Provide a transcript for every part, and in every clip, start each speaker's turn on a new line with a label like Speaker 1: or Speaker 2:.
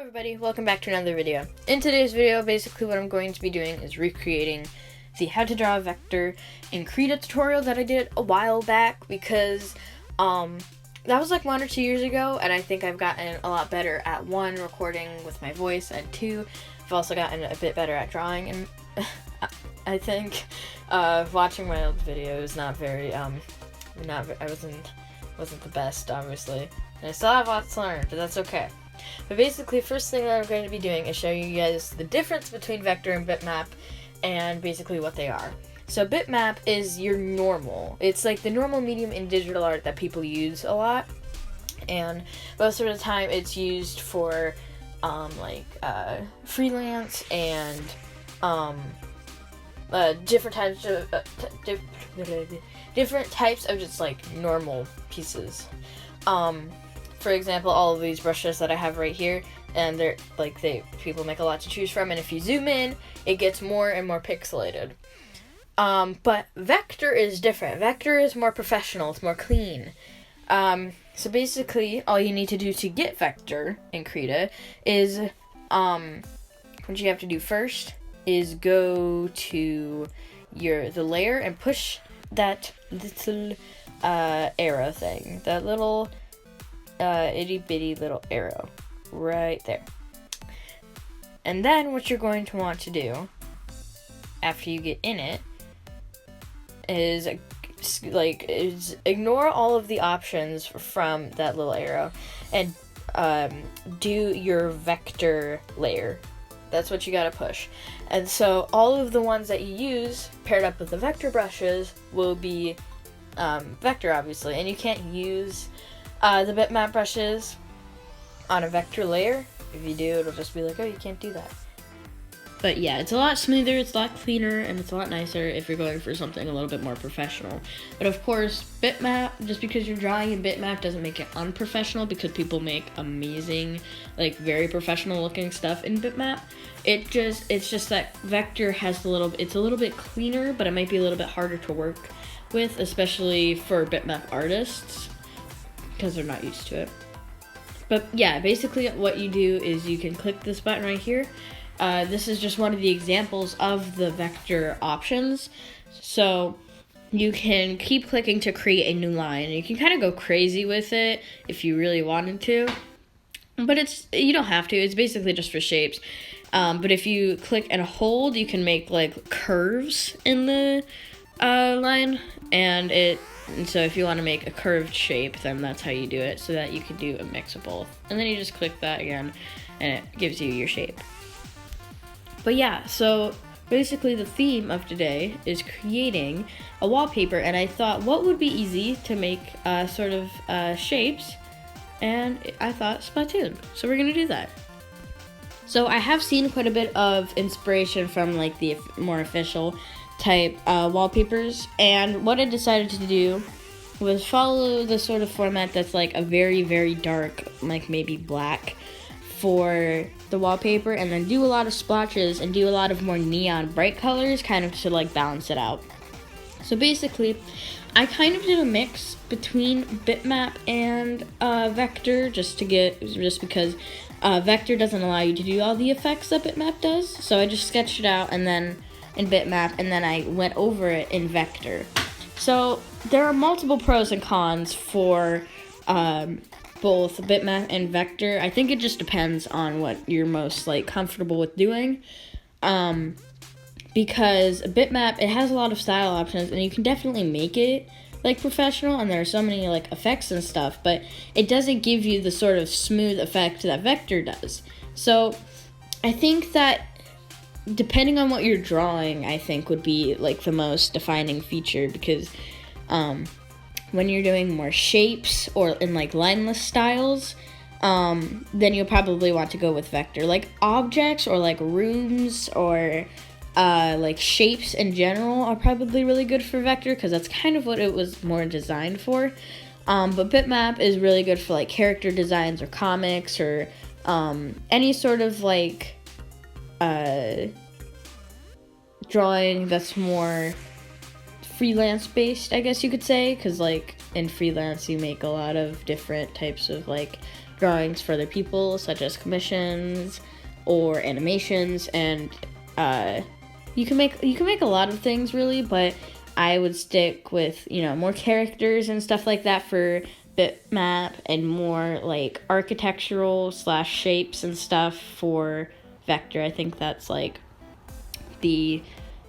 Speaker 1: everybody, welcome back to another video. In today's video, basically what I'm going to be doing is recreating the how to draw a vector in Krita tutorial that I did a while back because that was like 1 or 2 years ago, and I think I've gotten a lot better at 1, recording with my voice, and 2, I've also gotten a bit better at drawing, and I think watching my old videos not very I wasn't the best, obviously, and I still have lots to learn, but that's okay. But basically, first thing that I'm going to be doing is showing you guys the difference between vector and bitmap and basically what they are. So bitmap is your normal. It's like the normal medium in digital art that people use a lot, and most of the time it's used for freelance and different types of just like normal pieces. For example, all of these brushes that I have right here, and they're like people make a lot to choose from, and if you zoom in, it gets more and more pixelated. But vector is different. Vector is more professional. It's more clean. So basically, all you need to do to get vector in Krita is what you have to do first is go to the layer and push that little arrow thing, that little itty bitty little arrow right there. And then what you're going to want to do after you get in it is ignore all of the options from that little arrow and do your vector layer. That's what you gotta push. And so all of the ones that you use paired up with the vector brushes will be vector, obviously, and you can't use the bitmap brushes on a vector layer. If you do, it'll just be like, oh, you can't do that. But yeah, it's a lot smoother, it's a lot cleaner, and it's a lot nicer if you're going for something a little bit more professional. But of course, bitmap, just because you're drawing in bitmap doesn't make it unprofessional, because people make amazing, like very professional looking stuff in bitmap. It's just that vector has it's a little bit cleaner, but it might be a little bit harder to work with, especially for bitmap artists, because they're not used to it. But yeah, basically what you do is you can click this button right here. This is just one of the examples of the vector options. So you can keep clicking to create a new line. You can kind of go crazy with it if you really wanted to, but you don't have to. It's basically just for shapes. But if you click and hold, you can make like curves in the line, and so if you want to make a curved shape, then that's how you do it, so that you can do a mix of both. And then you just click that again, and it gives you your shape. But yeah, so basically the theme of today is creating a wallpaper, and I thought what would be easy to make sort of shapes, and I thought Splatoon. So we're gonna do that. So I have seen quite a bit of inspiration from like the more official type wallpapers, and what I decided to do was follow the sort of format that's like a very, very dark, like maybe black, for the wallpaper, and then do a lot of splotches and do a lot of more neon bright colors, kind of to like balance it out. So basically, I kind of did a mix between bitmap and vector, just because vector doesn't allow you to do all the effects that bitmap does. So I just sketched it out and then in bitmap, and then I went over it in vector. So there are multiple pros and cons for both bitmap and vector. I think it just depends on what you're most like comfortable with doing, because bitmap, it has a lot of style options, and you can definitely make it like professional, and there are so many like effects and stuff, but it doesn't give you the sort of smooth effect that vector does. So I think that depending on what you're drawing, I think would be like the most defining feature, because when you're doing more shapes or in like lineless styles, then you'll probably want to go with vector. Like objects or like rooms or like shapes in general are probably really good for vector, because that's kind of what it was more designed for. But bitmap is really good for like character designs or comics or any sort of like drawing that's more freelance based, I guess you could say, because like in freelance you make a lot of different types of like drawings for other people, such as commissions or animations, and you can make a lot of things really, but I would stick with, you know, more characters and stuff like that for bitmap, and more like architectural / shapes and stuff for vector. I think that's like the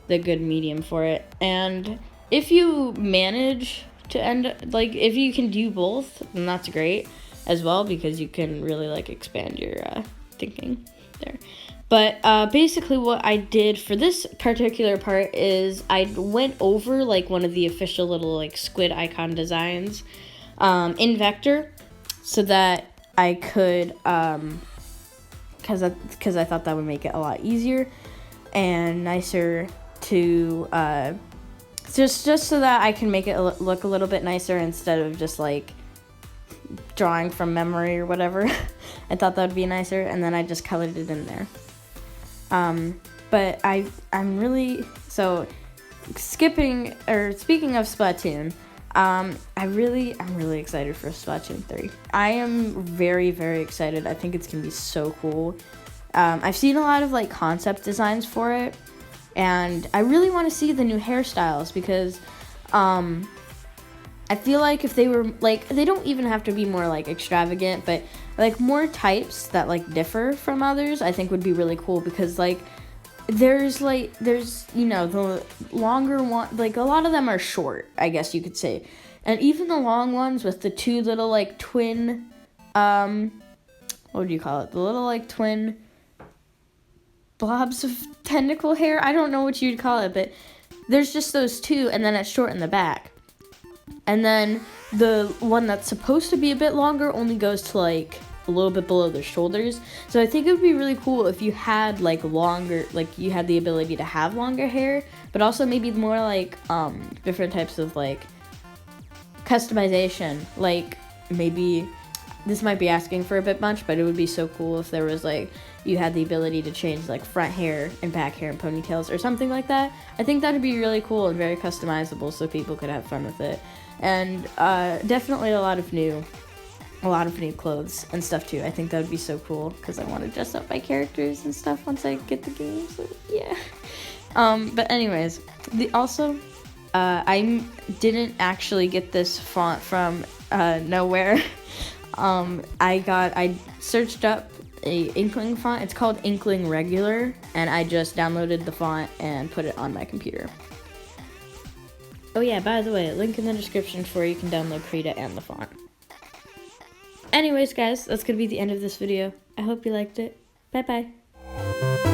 Speaker 1: good medium for it. And if you manage to like if you can do both, then that's great as well, because you can really like expand your thinking there. But basically what I did for this particular part is I went over like one of the official little like squid icon designs in vector, so that I could because I thought that would make it a lot easier and nicer to just so that I can make it look a little bit nicer instead of just like drawing from memory or whatever. I thought that would be nicer, and then I just colored it in there. But I'm really, so speaking of Splatoon, I'm really excited for Splatoon 3. I am very, very excited. I think it's gonna be so cool. I've seen a lot of like concept designs for it, and I really want to see the new hairstyles, because I feel like if they were like, they don't even have to be more like extravagant, but like more types that like differ from others, I think would be really cool, because like there's you know, the longer one, like a lot of them are short, I guess you could say, and even the long ones with the two little like twin what would you call it, the little like twin blobs of tentacle hair, I don't know what you'd call it, but there's just those two, and then it's short in the back. And then the one that's supposed to be a bit longer only goes to like a little bit below their shoulders. So I think it would be really cool if you had like longer, like you had the ability to have longer hair, but also maybe more like different types of like customization. Like maybe, this might be asking for a bit much, but it would be so cool if there was like, you had the ability to change like front hair and back hair and ponytails or something like that. I think that'd be really cool and very customizable, so people could have fun with it. And definitely a lot of new clothes and stuff too. I think that would be so cool, because I want to dress up my characters and stuff once I get the game. So yeah. But anyways, I didn't actually get this font from nowhere. I searched up a Inkling font. It's called Inkling Regular, and I just downloaded the font and put it on my computer. Oh yeah, by the way, link in the description for where you can download Krita and the font. Anyways, guys, that's gonna be the end of this video. I hope you liked it. Bye bye.